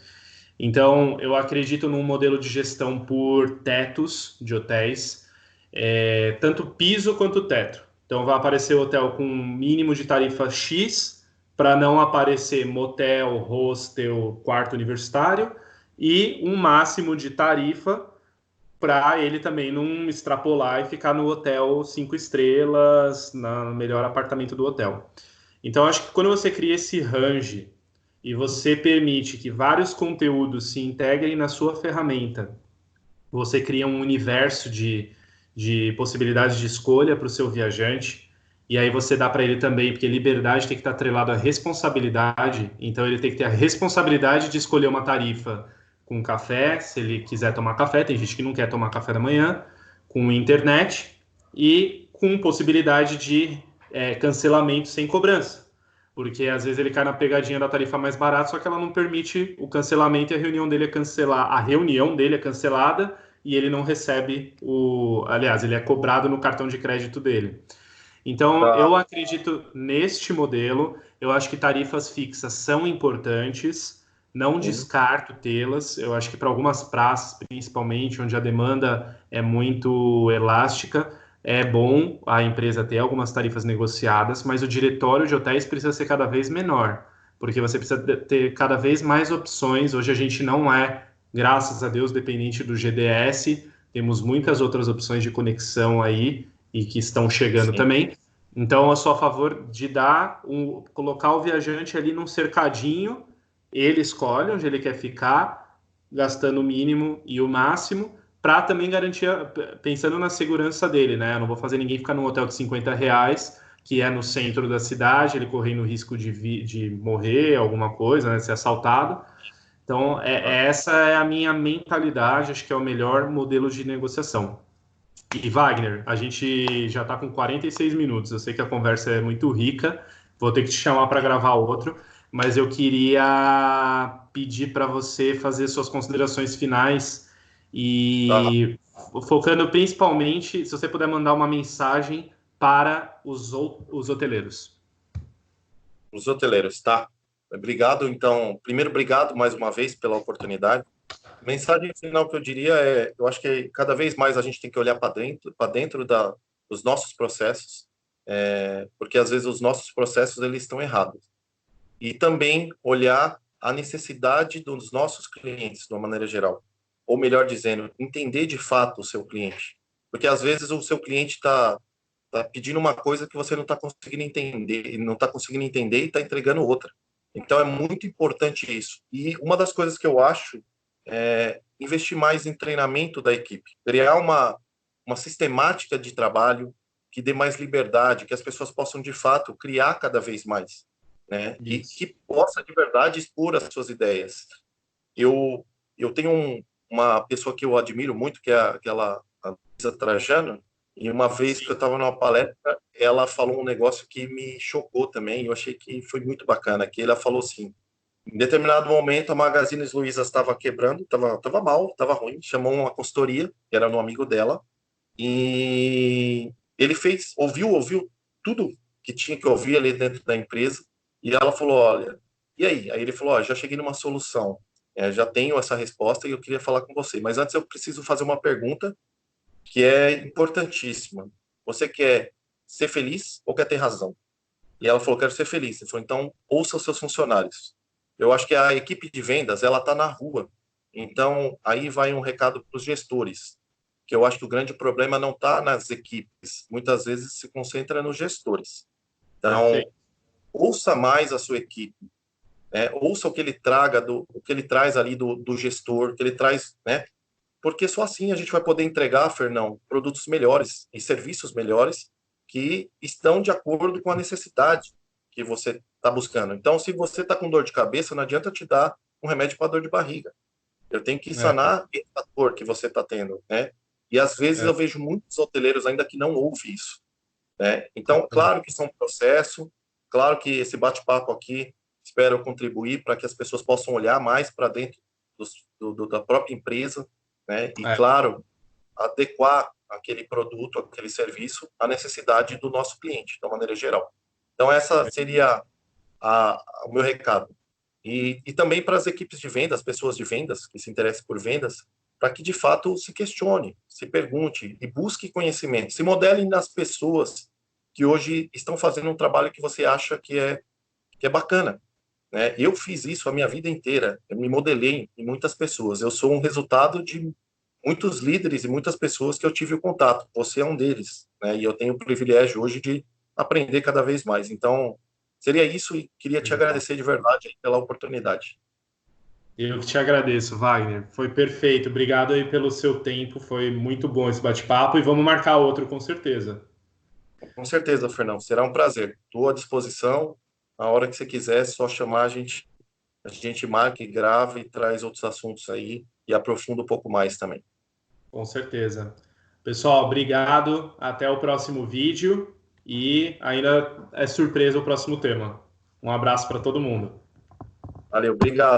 Então, eu acredito num modelo de gestão por tetos de hotéis, tanto piso quanto teto. Então vai aparecer hotel com um mínimo de tarifa X, para não aparecer motel, hostel, quarto universitário, e um máximo de tarifa para ele também não extrapolar e ficar no hotel 5 estrelas, no melhor apartamento do hotel. Então, acho que quando você cria esse range e você permite que vários conteúdos se integrem na sua ferramenta, você cria um universo de possibilidades de escolha para o seu viajante, e aí você dá para ele também, porque liberdade tem que estar atrelado à responsabilidade, então ele tem que ter a responsabilidade de escolher uma tarifa com café, se ele quiser tomar café, tem gente que não quer tomar café da manhã, com internet e com possibilidade de cancelamento sem cobrança. Porque às vezes ele cai na pegadinha da tarifa mais barata, só que ela não permite o cancelamento e a reunião dele é cancelar, a reunião dele é cancelada e ele não recebe aliás, ele é cobrado no cartão de crédito dele. Então, Tá. eu acredito neste modelo, eu acho que tarifas fixas são importantes, não Sim. descarto tê-las, eu acho que para algumas praças, principalmente, onde a demanda é muito elástica, é bom a empresa ter algumas tarifas negociadas, mas o diretório de hotéis precisa ser cada vez menor, porque você precisa ter cada vez mais opções. Hoje a gente não é, graças a Deus, dependente do GDS, temos muitas outras opções de conexão aí e que estão chegando Sim. também. Então, eu sou a favor de colocar o viajante ali num cercadinho, ele escolhe onde ele quer ficar, gastando o mínimo e o máximo, para também garantir, pensando na segurança dele, né? Eu não vou fazer ninguém ficar num hotel de R$ 50, que é no centro da cidade, ele correndo o risco de morrer, alguma coisa, né? Ser assaltado. Então, essa é a minha mentalidade, acho que é o melhor modelo de negociação. E Wagner, a gente já está com 46 minutos. Eu sei que a conversa é muito rica, vou ter que te chamar para gravar outro, mas eu queria pedir para você fazer suas considerações finais Tá. e focando principalmente, se você puder mandar uma mensagem para os hoteleiros. Os hoteleiros, tá? Obrigado, então. Primeiro, obrigado mais uma vez pela oportunidade. Mensagem final que eu diria é, eu acho que cada vez mais a gente tem que olhar para dentro dos nossos processos, porque às vezes os nossos processos eles estão errados. E também olhar a necessidade dos nossos clientes, de uma maneira geral. Ou melhor dizendo, entender de fato o seu cliente. Porque às vezes o seu cliente está pedindo uma coisa que você não está conseguindo entender, não está conseguindo entender e está entregando outra. Então é muito importante isso. E uma das coisas que eu acho é investir mais em treinamento da equipe, criar uma sistemática de trabalho que dê mais liberdade, que as pessoas possam de fato criar cada vez mais, né? E Isso. que possa de verdade expor as suas ideias. Eu tenho uma pessoa que eu admiro muito, que é aquela a Luísa Trajano, e uma vez que eu estava numa palestra, ela falou um negócio que me chocou também, eu achei que foi muito bacana, que ela falou assim, em determinado momento a Magazine Luiza estava quebrando, estava mal, estava ruim, chamou uma consultoria, que era um amigo dela, e ele ouviu tudo que tinha que ouvir ali dentro da empresa, e ela falou, olha, e aí? Aí ele falou, ó, já cheguei numa solução, já tenho essa resposta e eu queria falar com você, mas antes eu preciso fazer uma pergunta que é importantíssima. Você quer ser feliz ou quer ter razão? E ela falou, quero ser feliz. Ele falou, então ouça os seus funcionários. Eu acho que a equipe de vendas, ela está na rua. Então, aí vai um recado para os gestores, que eu acho que o grande problema não está nas equipes, muitas vezes se concentra nos gestores. Então, Perfeito. ouça mais a sua equipe, né? Ouça o que ele o que ele traz ali do gestor, o que ele traz, né? Porque só assim a gente vai poder entregar, Fernão, produtos melhores e serviços melhores que estão de acordo com a necessidade que você está buscando. Então, se você está com dor de cabeça, não adianta te dar um remédio para dor de barriga. Eu tenho que É, sanar essa dor que você está tendo, né? E às vezes eu é, vejo muitos hoteleiros ainda que não ouvem isso, né? Então, claro que isso é um processo, claro que esse bate-papo aqui espero contribuir para que as pessoas possam olhar mais para dentro da própria empresa, né? E, é. claro, adequar aquele produto, aquele serviço à necessidade do nosso cliente, de uma maneira geral. Então, essa seria o meu recado. E também para as equipes de vendas, pessoas de vendas que se interessem por vendas, para que de fato se questione, se pergunte e busque conhecimento, se modele nas pessoas que hoje estão fazendo um trabalho que você acha que é bacana, né? Eu fiz isso a minha vida inteira, eu me modelei em muitas pessoas, eu sou um resultado de muitos líderes e muitas pessoas que eu tive o contato, você é um deles, né? E eu tenho o privilégio hoje de aprender cada vez mais. Então, seria isso e queria te agradecer de verdade pela oportunidade. Eu que te agradeço, Wagner. Foi perfeito. Obrigado aí pelo seu tempo. Foi muito bom esse bate-papo e vamos marcar outro com certeza. Com certeza, Fernão, será um prazer. Estou à disposição, a hora que você quiser, é só chamar a gente marca e grava e traz outros assuntos aí e aprofunda um pouco mais também. Com certeza. Pessoal, obrigado. Até o próximo vídeo e ainda é surpresa o próximo tema. Um abraço para todo mundo. Valeu, obrigado.